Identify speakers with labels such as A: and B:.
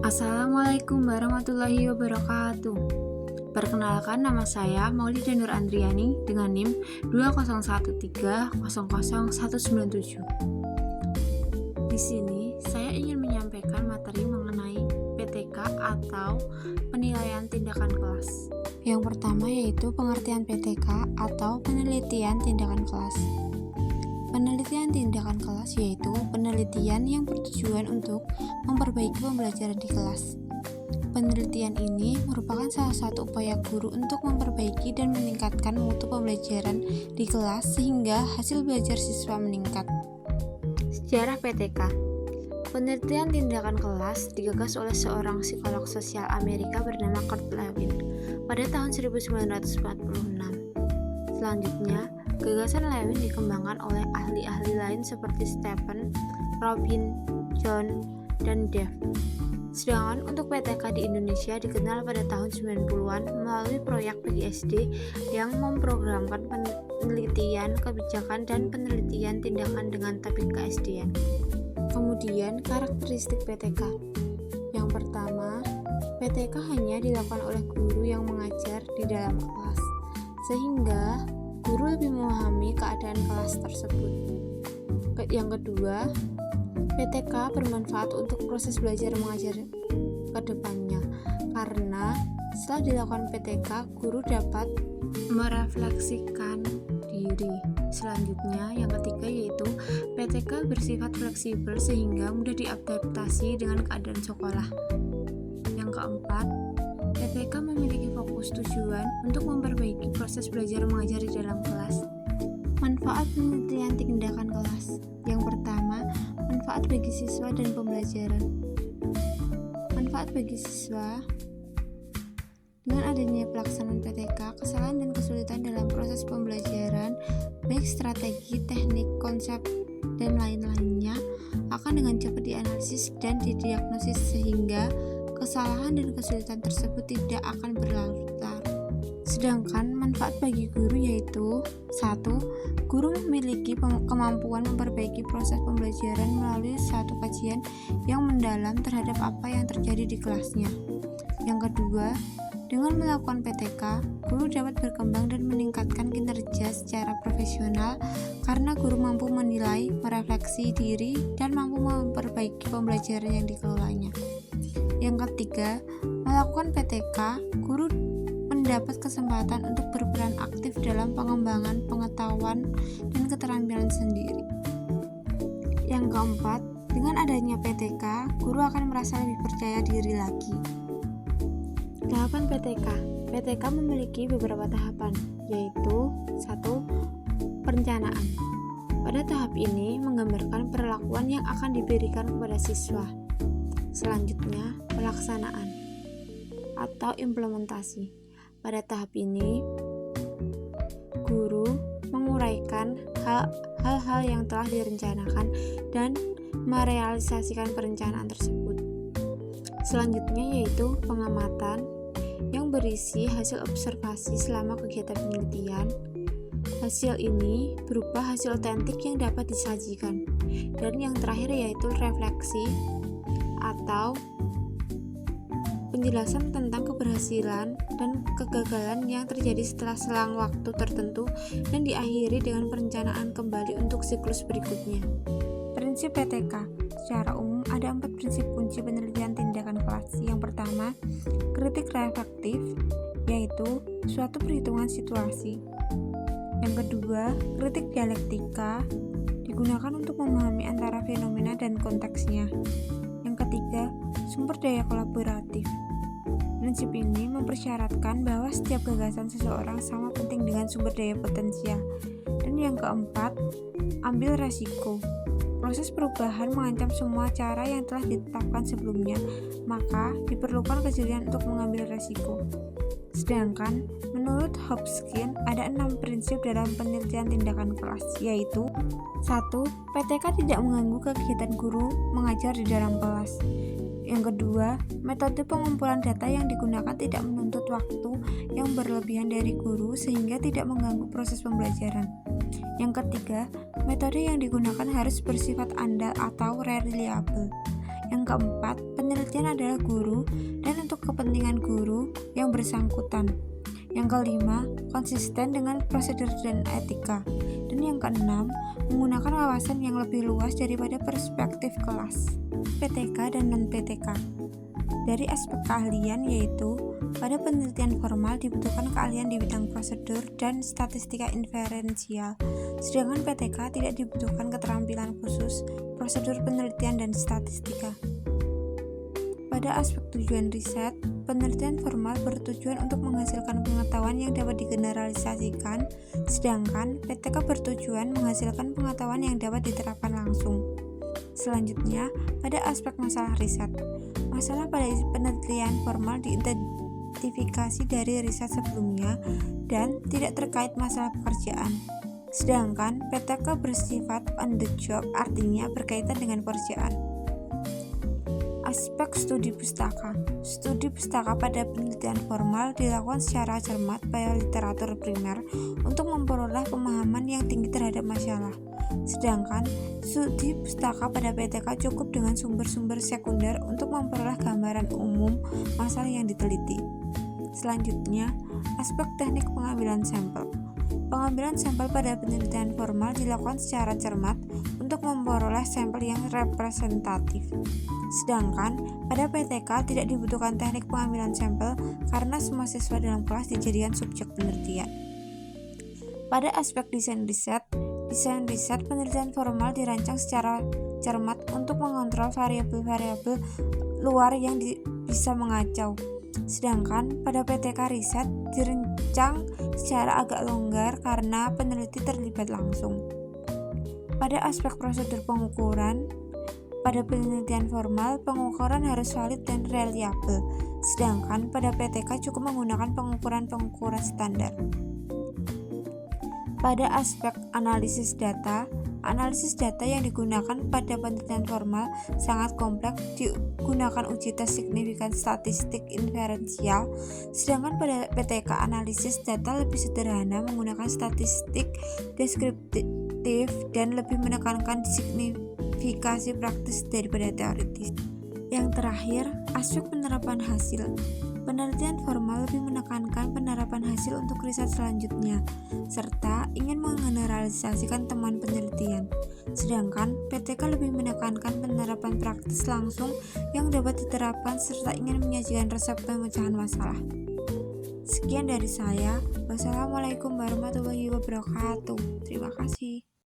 A: Assalamualaikum warahmatullahi wabarakatuh. Perkenalkan, nama saya Maulida Nur Andriani dengan NIM 201300197. Di sini saya ingin menyampaikan materi mengenai PTK atau penilaian tindakan kelas. Yang pertama yaitu pengertian PTK atau penelitian tindakan kelas. Penelitian tindakan kelas yaitu penelitian yang bertujuan untuk memperbaiki pembelajaran di kelas. Penelitian ini merupakan salah satu upaya guru untuk memperbaiki dan meningkatkan mutu pembelajaran di kelas sehingga hasil belajar siswa meningkat. Sejarah PTK. Penelitian tindakan kelas digagas oleh seorang psikolog sosial Amerika bernama Kurt Lewin pada tahun 1946. Selanjutnya, gagasan Lewin dikembangkan oleh ahli-ahli lain seperti Stephen, Robin, John, dan Dave. Sedangkan untuk PTK di Indonesia dikenal pada tahun 90-an melalui proyek PGSD yang memprogramkan penelitian kebijakan dan penelitian tindakan dengan topik KSDN. Kemudian karakteristik PTK. Yang pertama, PTK hanya dilakukan oleh guru yang mengajar di dalam kelas, sehingga guru lebih memahami keadaan kelas tersebut. Yang kedua, PTK bermanfaat untuk proses belajar mengajar ke depannya, karena setelah dilakukan PTK, guru dapat merefleksikan diri. Selanjutnya, yang ketiga yaitu PTK bersifat fleksibel sehingga mudah diadaptasi dengan keadaan sekolah. Yang keempat, PTK memiliki fokus tujuan untuk memperbaiki proses belajar mengajar di dalam kelas. Manfaat penelitian tindakan kelas. Yang pertama, manfaat bagi siswa dan pembelajaran. Manfaat bagi siswa. Dengan adanya pelaksanaan PTK, kesalahan dan kesulitan dalam proses pembelajaran, baik strategi, teknik, konsep, dan lain-lainnya, akan dengan cepat dianalisis dan didiagnosis sehingga kesalahan dan kesulitan tersebut tidak akan berlarut-larut. Sedangkan manfaat bagi guru yaitu 1. Guru memiliki kemampuan memperbaiki proses pembelajaran melalui suatu kajian yang mendalam terhadap apa yang terjadi di kelasnya. Yang kedua, dengan melakukan PTK, guru dapat berkembang dan meningkatkan kinerja secara profesional karena guru mampu menilai, merefleksi diri, dan mampu memperbaiki pembelajaran yang dikelolanya. Yang ketiga, melakukan PTK, guru mendapat kesempatan untuk berperan aktif dalam pengembangan pengetahuan dan keterampilan sendiri. Yang keempat, dengan adanya PTK, guru akan merasa lebih percaya diri lagi. Tahapan PTK. PTK memiliki beberapa tahapan, yaitu 1. Perencanaan. Pada tahap ini menggambarkan perlakuan yang akan diberikan kepada siswa. Selanjutnya, pelaksanaan atau implementasi. Pada tahap ini, guru menguraikan hal-hal yang telah direncanakan dan merealisasikan perencanaan tersebut. Selanjutnya yaitu pengamatan yang berisi hasil observasi selama kegiatan penelitian. Hasil ini berupa hasil otentik yang dapat disajikan. Dan yang terakhir yaitu refleksi atau penjelasan tentang keberhasilan dan kegagalan yang terjadi setelah selang waktu tertentu dan diakhiri dengan perencanaan kembali untuk siklus berikutnya. Prinsip PTK. Secara umum ada 4 prinsip kunci penelitian tindakan kelas. Yang pertama, kritik reflektif, yaitu suatu perhitungan situasi. Yang kedua, kritik dialektika, digunakan untuk memahami antara fenomena dan konteksnya. Yang ketiga, sumber daya kolaboratif. Prinsip ini mempersyaratkan bahwa setiap gagasan seseorang sama penting dengan sumber daya potensial. Dan yang keempat, ambil resiko. Proses perubahan mengancam semua cara yang telah ditetapkan sebelumnya, maka diperlukan kejelian untuk mengambil resiko. Sedangkan, menurut Hopkins, ada 6 prinsip dalam penelitian tindakan kelas, yaitu 1. PTK tidak mengganggu kegiatan guru mengajar di dalam kelas. Yang kedua, metode pengumpulan data yang digunakan tidak menuntut waktu yang berlebihan dari guru sehingga tidak mengganggu proses pembelajaran. Yang ketiga, metode yang digunakan harus bersifat andal atau reliable. Yang keempat, penelitian adalah guru dan untuk kepentingan guru yang bersangkutan. Yang kelima, konsisten dengan prosedur dan etika. Dan yang keenam, menggunakan wawasan yang lebih luas daripada perspektif kelas. PTK dan non-PTK. Dari aspek keahlian yaitu, pada penelitian formal dibutuhkan keahlian di bidang prosedur dan statistika inferensial, sedangkan PTK tidak dibutuhkan keterampilan khusus, prosedur penelitian dan statistika. Pada aspek tujuan riset, penelitian formal bertujuan untuk menghasilkan pengetahuan yang dapat digeneralisasikan, sedangkan PTK bertujuan menghasilkan pengetahuan yang dapat diterapkan langsung. Selanjutnya, pada aspek masalah riset. Masalah pada penelitian formal diidentifikasi dari riset sebelumnya dan tidak terkait masalah pekerjaan. Sedangkan PTK bersifat on the job, artinya berkaitan dengan pekerjaan. Aspek studi pustaka. Studi pustaka pada penelitian formal dilakukan secara cermat pada literatur primer untuk memperoleh pemahaman yang tinggi terhadap masalah. Sedangkan studi pustaka pada PTK cukup dengan sumber-sumber sekunder untuk memperoleh gambaran umum masalah yang diteliti. Selanjutnya, aspek teknik pengambilan sampel. Pengambilan sampel pada penelitian formal dilakukan secara cermat untuk memperoleh sampel yang representatif. Sedangkan pada PTK tidak dibutuhkan teknik pengambilan sampel karena semua siswa dalam kelas dijadikan subjek penelitian. Pada aspek desain riset penelitian formal dirancang secara cermat untuk mengontrol variabel-variabel luar yang bisa mengacau. Sedangkan pada PTK riset dirancang secara agak longgar karena peneliti terlibat langsung. Pada aspek prosedur pengukuran, pada penelitian formal, pengukuran harus valid dan reliabel, sedangkan pada PTK cukup menggunakan pengukuran standar. Pada aspek analisis data yang digunakan pada penelitian formal sangat kompleks, digunakan uji tes signifikan statistik inferensial, sedangkan pada PTK analisis data lebih sederhana menggunakan statistik deskriptif dan lebih menekankan signifikasi praktis daripada teoritis. Yang terakhir, aspek penerapan hasil. Penelitian formal lebih menekankan penerapan hasil untuk riset selanjutnya, serta ingin menggeneralisasikan temuan penelitian. Sedangkan PTK lebih menekankan penerapan praktis langsung yang dapat diterapkan serta ingin menyajikan resep pemecahan masalah. Sekian dari saya. Wassalamualaikum warahmatullahi wabarakatuh. Terima kasih.